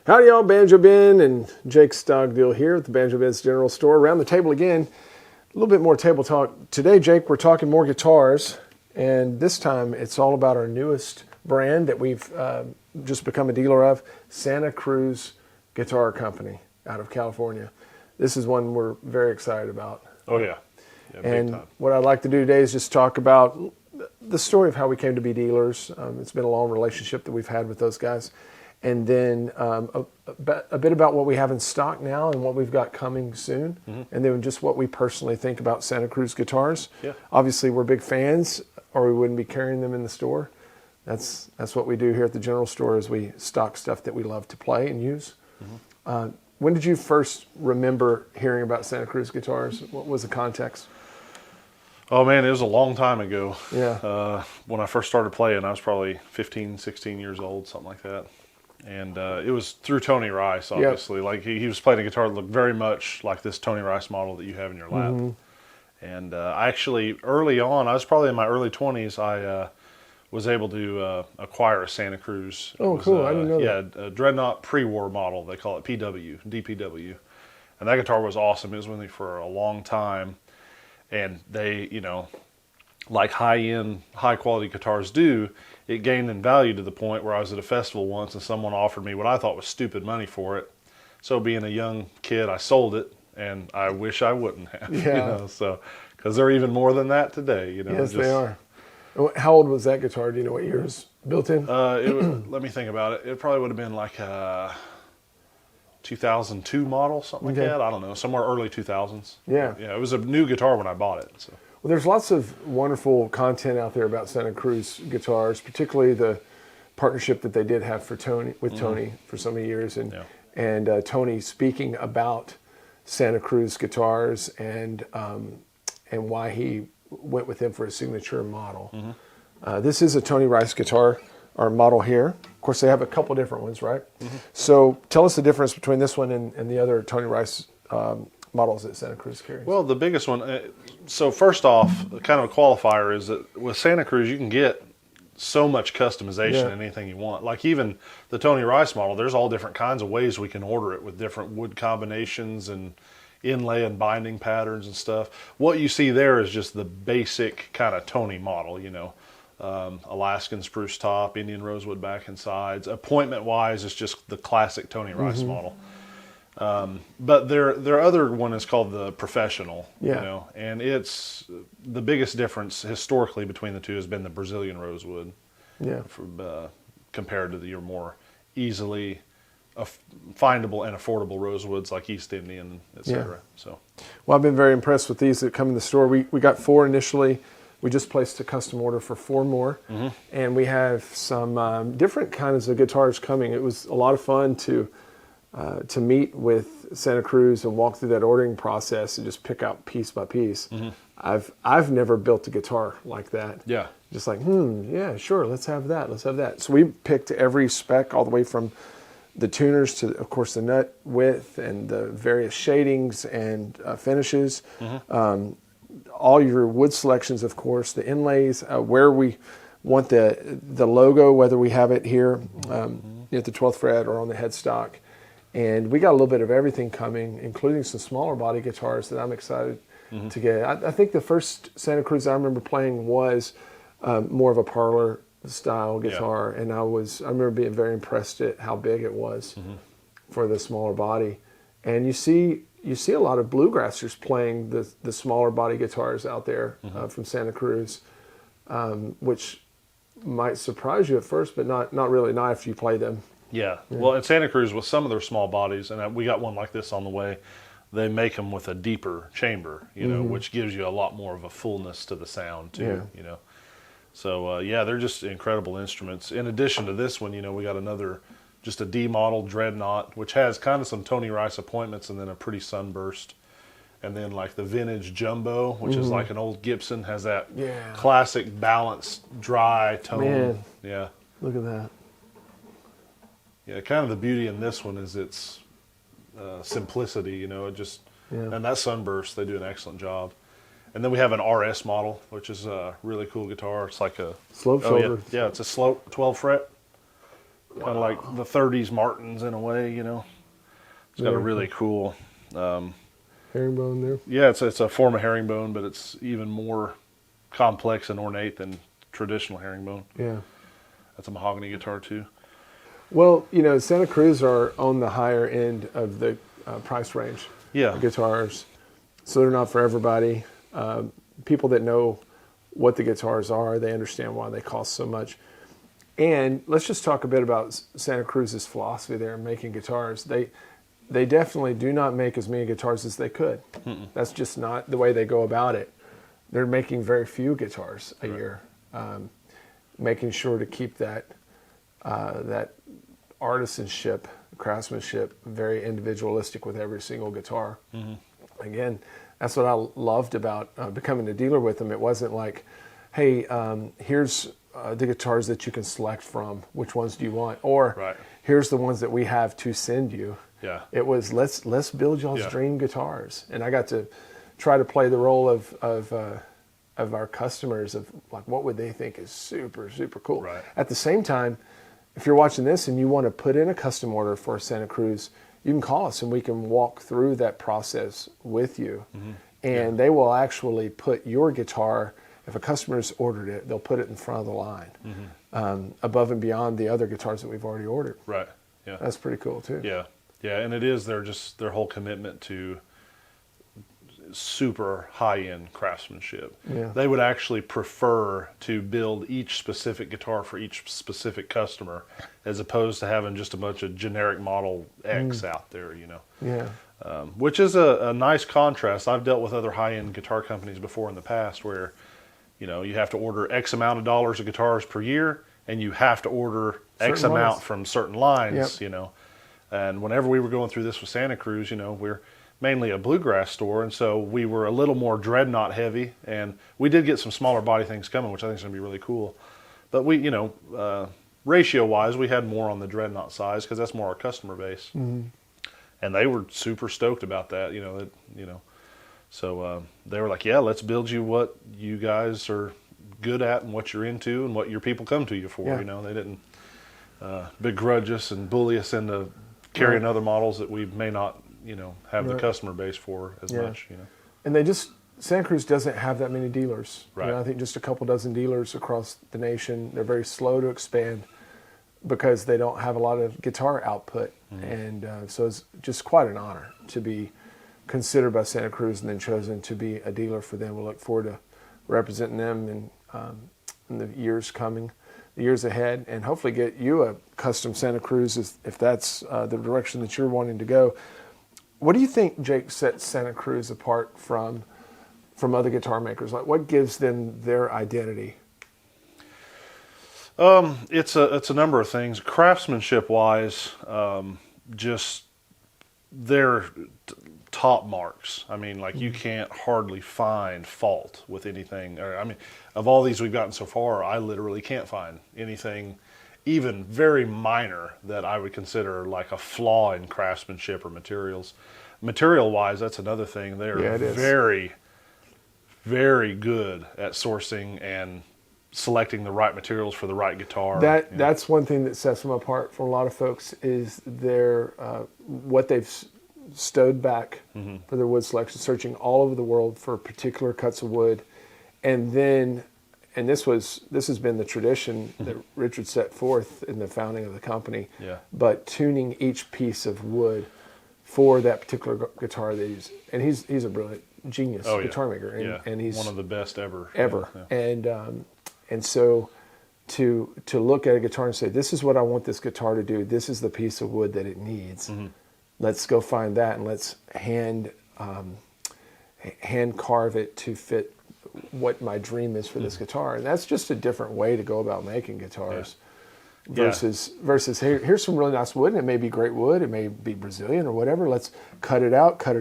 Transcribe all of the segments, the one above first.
Howdy y'all, Banjo Ben and Jake Stogdill here at the Banjo Ben's General Store. Around the table again, a little bit more table talk. Today, Jake, we're talking more guitars, and this time it's all about our newest brand that we've just become a dealer of, Santa Cruz Guitar Company out of California. This is one we're very excited about. Oh yeah, and big time. What I'd like to do today is just talk about the story of how we came to be dealers. It's been a long relationship that we've had with those guys. And then a bit about what we have in stock now and what we've got coming soon. Mm-hmm. And then just what we personally think about Santa Cruz guitars. Yeah. Obviously, we're big fans, or we wouldn't be carrying them in the store. That's what we do here at the General Store, is we stock stuff that we love to play and use. Mm-hmm. When did you first remember hearing about Santa Cruz guitars? What was the context? Oh man, it was a long time ago. Yeah. When I first started playing, I was probably 15, 16 years old, something like that. And it was through Tony Rice, obviously. Yep. Like he was playing a guitar that looked very much like this Tony Rice model that you have in your lap. Mm-hmm. And I actually, early on, I was probably in my early 20s, I was able to acquire a Santa Cruz. Oh, cool. I didn't know that. Yeah, a Dreadnought pre-war model. They call it PW, DPW. And that guitar was awesome. It was with me for a long time. And they, you know, like high-end, high-quality guitars do, it gained in value to the point where I was at a festival once and someone offered me what I thought was stupid money for it. So being a young kid, I sold it, and I wish I wouldn't have. Yeah. You know, so, because they're even more than that today. You know. Yes, they are. How old was that guitar? Do you know what year it was built in? Let me think about it. It probably would have been like a 2002 model, something like that. I don't know, somewhere early 2000s. Yeah. Yeah, it was a new guitar when I bought it. So. Well, there's lots of wonderful content out there about Santa Cruz guitars, particularly the partnership that they did have with Tony for so many years, and Tony speaking about Santa Cruz guitars and why he went with them for a signature model. Mm-hmm. This is a Tony Rice guitar, our model here. Of course, they have a couple different ones, right? Mm-hmm. So tell us the difference between this one and the other Tony Rice models that Santa Cruz carries. Well, the biggest one, so first off, kind of a qualifier is that with Santa Cruz, you can get so much customization in anything you want. Like even the Tony Rice model, there's all different kinds of ways we can order it with different wood combinations and inlay and binding patterns and stuff. What you see there is just the basic kind of Tony model, you know. Alaskan spruce top, Indian rosewood back and sides. Appointment wise, it's just the classic Tony Rice model. But their other one is called the Professional, you know, and it's the biggest difference historically between the two has been the Brazilian rosewood, compared to your more easily findable and affordable rosewoods like East Indian, etc. Yeah. So, well, I've been very impressed with these that come in the store. We got 4 initially. We just placed a custom order for 4 more, and we have some different kinds of guitars coming. It was a lot of fun to meet with Santa Cruz and walk through that ordering process and just pick out piece by piece. Mm-hmm. I've never built a guitar like that. Yeah. Just like, yeah, sure, let's have that, let's have that. So we picked every spec all the way from the tuners to, of course, the nut width and the various shadings and finishes. Mm-hmm. All your wood selections, of course, the inlays, where we want the logo, whether we have it here at the 12th fret or on the headstock. And we got a little bit of everything coming, including some smaller body guitars that I'm excited to get. I think the first Santa Cruz I remember playing was more of a parlor style guitar, and I remember being very impressed at how big it was for the smaller body. And you see a lot of bluegrassers playing the smaller body guitars out there from Santa Cruz, which might surprise you at first, but not really, not if you play them. Yeah. Well, at Santa Cruz, with some of their small bodies, and we got one like this on the way, they make them with a deeper chamber, you know, which gives you a lot more of a fullness to the sound too, you know. So, they're just incredible instruments. In addition to this one, you know, we got another, just a D model Dreadnought, which has kind of some Tony Rice appointments and then a pretty sunburst. And then like the vintage Jumbo, which is like an old Gibson, has that classic balanced, dry tone. Man. Yeah. Look at that. Yeah, kind of the beauty in this one is its simplicity, you know, and that sunburst, they do an excellent job. And then we have an RS model, which is a really cool guitar. It's like a slope shoulder. Yeah, it's a slope 12 fret. kind of like the 30s Martins in a way, you know. It's got a really cool herringbone there. Yeah, it's a form of herringbone, but it's even more complex and ornate than traditional herringbone. Yeah. That's a mahogany guitar too. Well, you know, Santa Cruz are on the higher end of the price range. Yeah. Guitars, so they're not for everybody. People that know what the guitars are, they understand why they cost so much. And let's just talk a bit about Santa Cruz's philosophy there in making guitars. They definitely do not make as many guitars as they could. That's just not the way they go about it. They're making very few guitars a year, making sure to keep that artisanship, craftsmanship, very individualistic with every single guitar. Again, that's what I loved about becoming a dealer with them. It wasn't like, hey, here's the guitars that you can select from. Which ones do you want? Or here's the ones that we have to send you. Yeah. It was let's build y'all's dream guitars, and I got to try to play the role of our customers, of like what would they think is super cool. Right. At the same time, if you're watching this and you want to put in a custom order for a Santa Cruz, you can call us and we can walk through that process with you. And they will actually put your guitar, if a customer's ordered it, they'll put it in front of the line, above and beyond the other guitars that we've already ordered. Right. Yeah. That's pretty cool too. Yeah. Yeah, and it is their whole commitment to super high-end craftsmanship. Yeah. They would actually prefer to build each specific guitar for each specific customer as opposed to having just a bunch of generic Model X out there, you know. Yeah. Which is a nice contrast. I've dealt with other high-end guitar companies before in the past where, you know, you have to order X amount of dollars of guitars per year and you have to order X amount from certain lines, you know. And whenever we were going through this with Santa Cruz, you know, we're mainly a bluegrass store, and so we were a little more dreadnought heavy, and we did get some smaller body things coming, which I think is going to be really cool. But we, you know, ratio-wise, we had more on the dreadnought size because that's more our customer base. And they were super stoked about that, you know. So they were like, yeah, let's build you what you guys are good at and what you're into and what your people come to you for, you know. They didn't begrudge us and bully us into carrying other models that we may not, you know, have the customer base for as much, you know. And Santa Cruz doesn't have that many dealers. Right. You know, I think just a couple dozen dealers across the nation. They're very slow to expand because they don't have a lot of guitar output. And so it's just quite an honor to be considered by Santa Cruz and then chosen to be a dealer for them. We look forward to representing them in the years coming, the years ahead, and hopefully get you a custom Santa Cruz if that's the direction that you're wanting to go. What do you think, Jake, sets Santa Cruz apart from other guitar makers? Like, what gives them their identity? It's a number of things. Craftsmanship wise, just their top marks. I mean, like you can't hardly find fault with anything. Or, I mean, of all these we've gotten so far, I literally can't find anything even very minor that I would consider like a flaw in craftsmanship or materials. Material wise, that's another thing. They're very, very good at sourcing and selecting the right materials for the right guitar. That's one thing that sets them apart from a lot of folks is their what they've stowed back for their wood selection, searching all over the world for particular cuts of wood, and then, and this has been the tradition that Richard set forth in the founding of the company. But tuning each piece of wood for that particular guitar that he's a brilliant genius guitar maker, and he's one of the best ever. And so to look at a guitar and say, this is what I want this guitar to do, this is the piece of wood that it needs, let's go find that and let's hand carve it to fit what my dream is for this guitar. And that's just a different way to go about making guitars versus here's some really nice wood, and it may be great wood, it may be Brazilian or whatever, let's cut it out, put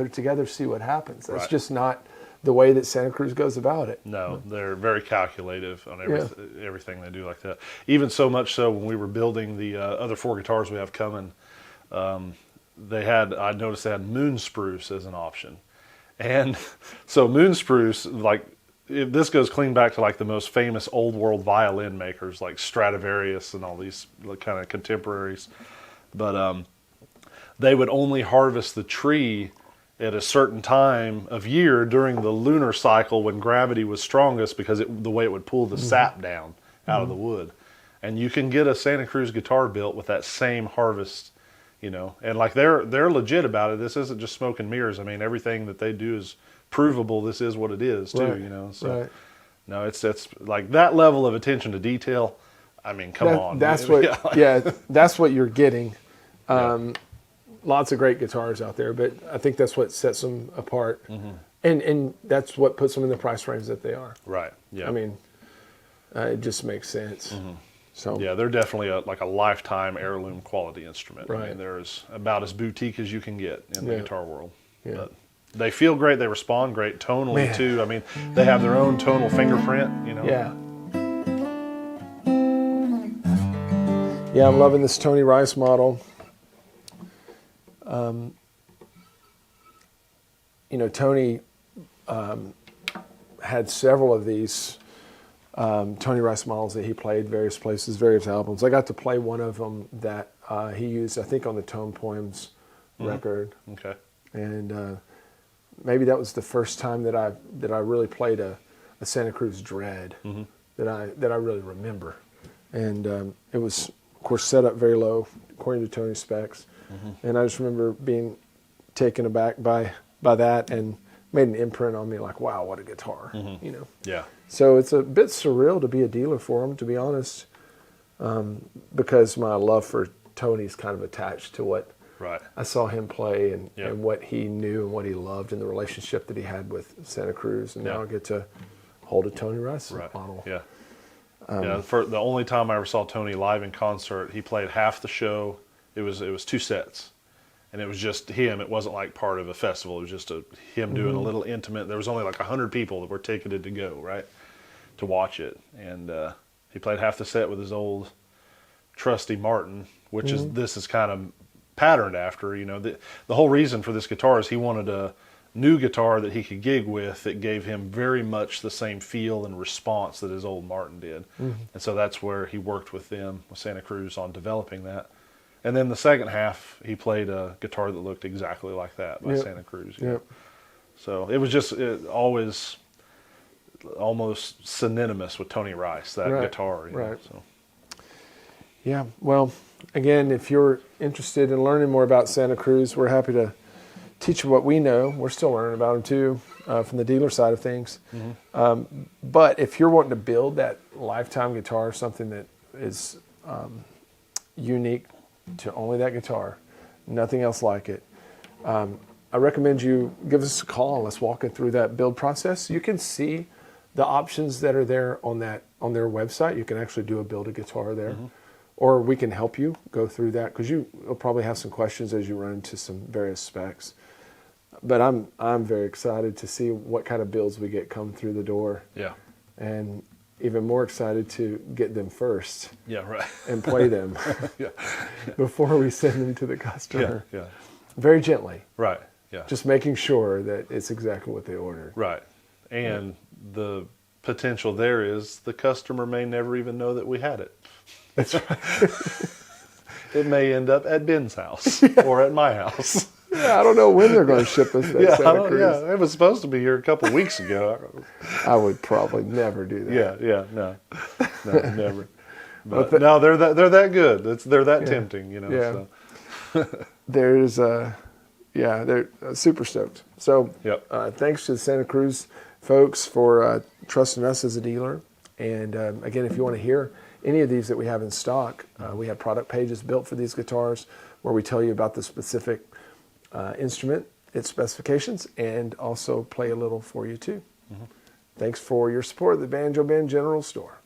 it together, see what happens. That's just not the way that Santa Cruz goes about it. No, they're very calculative on everything they do like that. Even so much so when we were building the other 4 guitars we have coming, I noticed they had moon spruce as an option. And so moon spruce, like, this goes clean back to like the most famous old world violin makers like Stradivarius and all these kind of contemporaries. But they would only harvest the tree at a certain time of year during the lunar cycle when gravity was strongest, because the way it would pull the sap down out of the wood. And you can get a Santa Cruz guitar built with that same harvest, you know. And like they're legit about it. This isn't just smoke and mirrors. I mean, everything that they do is provable. This is what it is too, right. you know. So no, it's like that level of attention to detail. I mean, come on. That's what that's what you're getting. Lots of great guitars out there, but I think that's what sets them apart. And that's what puts them in the price range that they are. Right. Yeah. I mean, it just makes sense. So yeah, they're definitely like a lifetime heirloom quality instrument. Right. I mean, they're about as boutique as you can get in the guitar world. Yeah. But they feel great. They respond great tonally too. I mean, they have their own tonal fingerprint, you know. Yeah. Yeah, I'm loving this Tony Rice model. You know, Tony had several of these Tony Rice models that he played various places, various albums. I got to play one of them that he used, I think, on the Tone Poems record. Okay. And maybe that was the first time that I really played a Santa Cruz Dread that I really remember. And it was, of course, set up very low according to Tony's specs. And I just remember being taken aback by that, and made an imprint on me, like, wow, what a guitar, you know. Yeah. So it's a bit surreal to be a dealer for him, to be honest, because my love for Tony's kind of attached to what I saw him play and what he knew and what he loved and the relationship that he had with Santa Cruz. And now I get to hold a Tony Rice model. Yeah. For the only time I ever saw Tony live in concert, he played half the show. It was 2 sets, and it was just him. It wasn't like part of a festival. It was just him doing a little intimate. There was only like 100 people that were ticketed to go, right, to watch it. And he played half the set with his old trusty Martin, which this is kind of patterned after. You know, the whole reason for this guitar is he wanted a new guitar that he could gig with that gave him very much the same feel and response that his old Martin did. And so that's where he worked with them, with Santa Cruz, on developing that. And then the second half, he played a guitar that looked exactly like that by Santa Cruz. So it was just always almost synonymous with Tony Rice, that guitar. You know, so. Yeah, well, again, if you're interested in learning more about Santa Cruz, we're happy to teach you what we know. We're still learning about them too, from the dealer side of things. But if you're wanting to build that lifetime guitar, something that is unique to only that guitar, nothing else like it, I recommend you give us a call and let's walk it through that build process. You can see the options that are there on their website. You can actually do a build a guitar there, or we can help you go through that, because you'll probably have some questions as you run into some various specs. But I'm very excited to see what kind of builds we get come through the door. Yeah, and even more excited to get them first. Yeah, right. And play them. Before we send them to the customer. Yeah. Very gently. Right. Yeah. Just making sure that it's exactly what they ordered. Right. And the potential there is the customer may never even know that we had it. That's right. It may end up at Ben's house or at my house. Yeah, I don't know when they're going to ship us that Santa Cruz. Yeah, it was supposed to be here a couple of weeks ago. I would probably never do that. No, never. But no, they're that good. They're that tempting, you know. Yeah. So. They're super stoked. So, thanks to the Santa Cruz folks for trusting us as a dealer. And again, if you want to hear any of these that we have in stock, we have product pages built for these guitars where we tell you about the specific instrument, its specifications, and also play a little for you too. Thanks for your support of the Banjo Ben General Store.